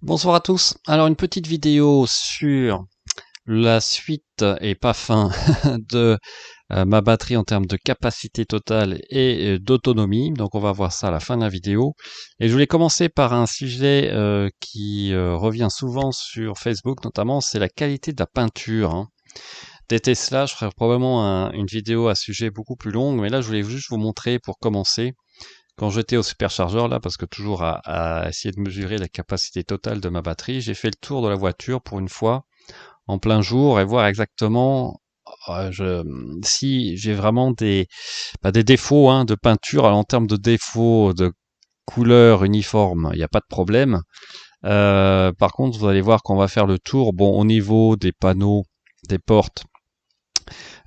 Bonsoir à tous. Alors une petite vidéo sur la suite et pas fin de ma batterie en termes de capacité totale et d'autonomie. Donc on va voir ça à la fin de la vidéo. Et je voulais commencer par un sujet qui revient souvent sur Facebook notamment, c'est la qualité de la peinture, hein. Des Tesla, je ferai probablement une vidéo à ce sujet beaucoup plus longue, mais là je voulais juste vous montrer pour commencer. Quand j'étais au superchargeur, là, parce que toujours à essayer de mesurer la capacité totale de ma batterie, j'ai fait le tour de la voiture pour une fois, en plein jour, et voir exactement si j'ai vraiment des défauts, hein, de peinture. Alors, en termes de défauts de couleur uniforme, il n'y a pas de problème. Par contre, vous allez voir qu'on va faire le tour. Bon, au niveau des panneaux, des portes,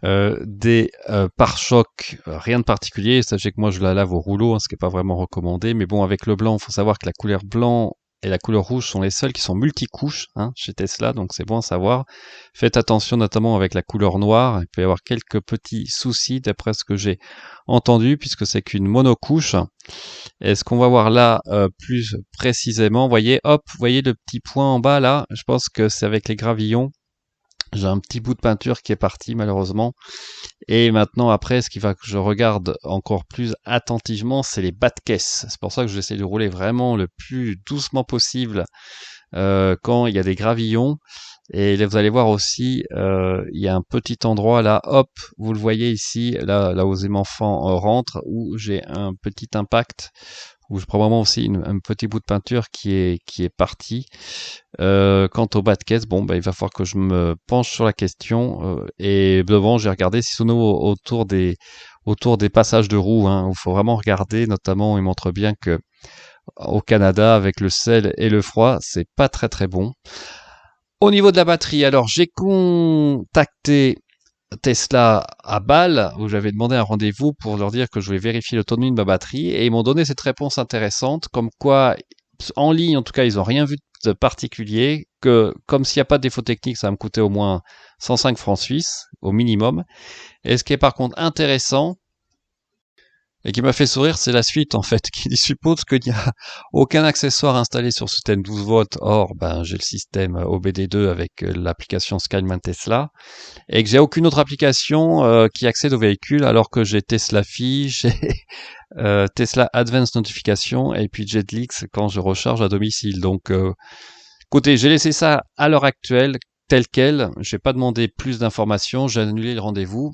des pare-chocs, rien de particulier. Sachez que moi je la lave au rouleau, hein, ce qui n'est pas vraiment recommandé. Mais bon, avec le blanc, il faut savoir que la couleur blanc et la couleur rouge sont les seules qui sont multicouches, hein, chez Tesla, donc c'est bon à savoir. Faites attention notamment avec la couleur noire. Il peut y avoir quelques petits soucis d'après ce que j'ai entendu, puisque c'est qu'une monocouche. Et ce qu'on va voir là plus précisément, voyez, hop, voyez le petit point en bas là. Je pense que c'est avec les gravillons. J'ai un petit bout de peinture qui est parti malheureusement. Et maintenant après, ce qui va que je regarde encore plus attentivement, c'est les bas de caisse. C'est pour ça que j'essaie de rouler vraiment le plus doucement possible quand il y a des gravillons. Et là, vous allez voir aussi, il y a un petit endroit là, hop, vous le voyez ici, là où mes enfants rentrent, où j'ai un petit impact, où je probablement aussi un petit bout de peinture qui est parti. Quant au bas de caisse, bon, il va falloir que je me penche sur la question. Et devant, j'ai regardé si autour des passages de roues, hein, où il faut vraiment regarder, notamment, il montre bien que au Canada, avec le sel et le froid, c'est pas très très bon. Au niveau de la batterie, alors j'ai contacté Tesla à Bâle, où j'avais demandé un rendez-vous pour leur dire que je voulais vérifier l'autonomie de ma batterie, et ils m'ont donné cette réponse intéressante, comme quoi, en ligne en tout cas, ils n'ont rien vu de particulier, que comme s'il n'y a pas de défaut technique, ça va me coûter au moins 105 francs suisses, au minimum. Et ce qui est par contre intéressant, et qui m'a fait sourire, c'est la suite en fait, qui suppose qu'il n'y a aucun accessoire installé sur ce système 12 volts. Or, j'ai le système OBD2 avec l'application Skyline Tesla, et que j'ai aucune autre application qui accède au véhicule, alors que j'ai Tesla Fi, j'ai Tesla Advanced Notification, et puis Jetlix quand je recharge à domicile. Donc, écoutez, j'ai laissé ça à l'heure actuelle tel quel. Je n'ai pas demandé plus d'informations, j'ai annulé le rendez-vous.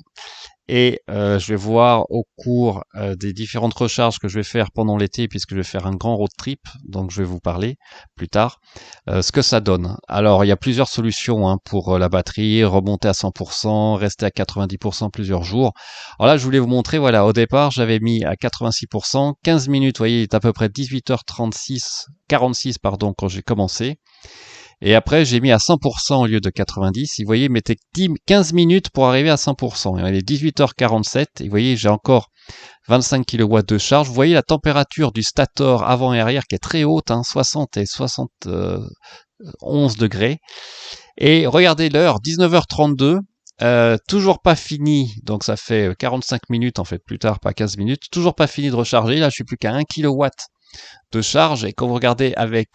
Et je vais voir au cours des différentes recharges que je vais faire pendant l'été, puisque je vais faire un grand road trip, donc je vais vous parler plus tard, ce que ça donne. Alors il y a plusieurs solutions, hein, pour la batterie, remonter à 100%, rester à 90% plusieurs jours. Alors là je voulais vous montrer, voilà, au départ j'avais mis à 86%, 15 minutes, vous voyez, il est à peu près 18h36, 46 pardon, quand j'ai commencé. Et après, j'ai mis à 100% au lieu de 90. Et vous voyez, il mettait 15 minutes pour arriver à 100%. Et il est 18h47. Et vous voyez, j'ai encore 25 kW de charge. Vous voyez la température du stator avant et arrière qui est très haute, hein, 60 et 71 degrés. Et regardez l'heure, 19h32. Toujours pas fini, donc ça fait 45 minutes en fait plus tard, pas 15 minutes. Toujours pas fini de recharger. Là, je suis plus qu'à 1 kW de charge. Et quand vous regardez avec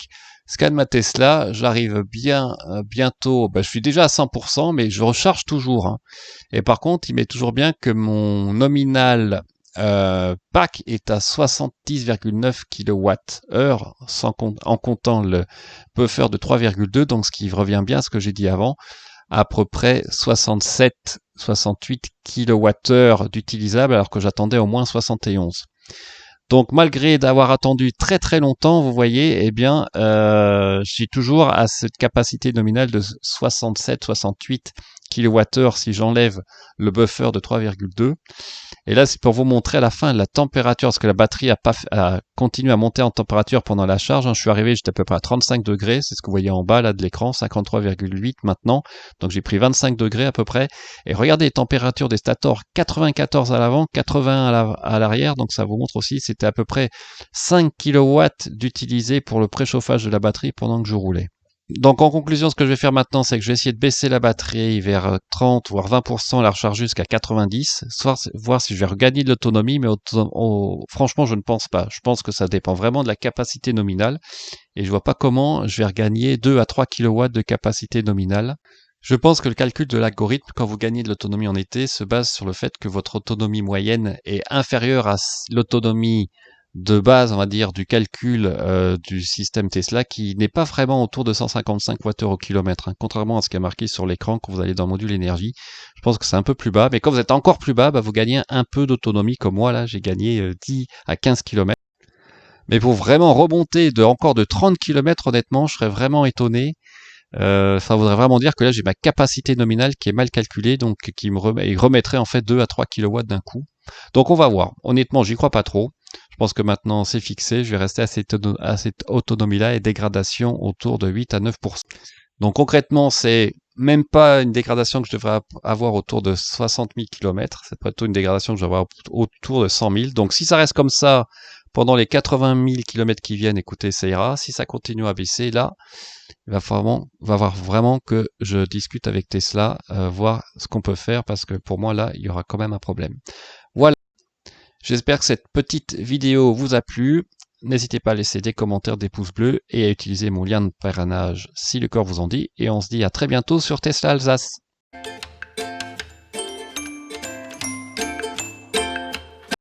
Scan ma Tesla, j'arrive bientôt, je suis déjà à 100%, mais je recharge toujours, hein. Et par contre, il met toujours bien que mon nominal pack est à 70,9 kWh en comptant le buffer de 3,2, donc ce qui revient bien à ce que j'ai dit avant, à peu près 67-68 kWh d'utilisable, alors que j'attendais au moins 71. Donc malgré d'avoir attendu très très longtemps, vous voyez, je suis toujours à cette capacité nominale de 67-68 kWh si j'enlève le buffer de 3,2. Et là, c'est pour vous montrer à la fin la température, parce que la batterie a continué à monter en température pendant la charge, hein. Je suis arrivé, j'étais à peu près à 35 degrés, c'est ce que vous voyez en bas là de l'écran, 53,8 maintenant. Donc j'ai pris 25 degrés à peu près. Et regardez les températures des stators, 94 à l'avant, 80 à l'arrière. Donc ça vous montre aussi, c'était à peu près 5 kW d'utilisé pour le préchauffage de la batterie pendant que je roulais. Donc en conclusion, ce que je vais faire maintenant, c'est que je vais essayer de baisser la batterie vers 30 voire 20%, la recharger jusqu'à 90, soit voir si je vais regagner de l'autonomie, mais franchement, je ne pense pas. Je pense que ça dépend vraiment de la capacité nominale et je vois pas comment je vais regagner 2 à 3 kilowatts de capacité nominale. Je pense que le calcul de l'algorithme, quand vous gagnez de l'autonomie en été, se base sur le fait que votre autonomie moyenne est inférieure à l'autonomie de base, on va dire, du calcul du système Tesla, qui n'est pas vraiment autour de 155 Wh au kilomètre, hein, contrairement à ce qui est marqué sur l'écran quand vous allez dans le module énergie. Je pense que c'est un peu plus bas, mais quand vous êtes encore plus bas, bah, vous gagnez un peu d'autonomie, comme moi, là, j'ai gagné 10 à 15 km. Mais pour vraiment remonter encore de 30 km, honnêtement, je serais vraiment étonné. Ça voudrait vraiment dire que là, j'ai ma capacité nominale qui est mal calculée, donc qui me remettrait en fait 2 à 3 kilowatts d'un coup. Donc on va voir. Honnêtement, j'y crois pas trop. Je pense que maintenant c'est fixé. Je vais rester à cette autonomie-là et dégradation autour de 8 à 9%. Donc concrètement, c'est même pas une dégradation que je devrais avoir autour de 60 000 km. C'est plutôt une dégradation que je devrais avoir autour de 100 000. Donc si ça reste comme ça pendant les 80 000 km qui viennent, écoutez, ça ira. Si ça continue à baisser, là, il va falloir vraiment que je discute avec Tesla, voir ce qu'on peut faire parce que pour moi là, il y aura quand même un problème. Voilà. J'espère que cette petite vidéo vous a plu. N'hésitez pas à laisser des commentaires, des pouces bleus et à utiliser mon lien de parrainage si le corps vous en dit. Et on se dit à très bientôt sur Tesla Alsace.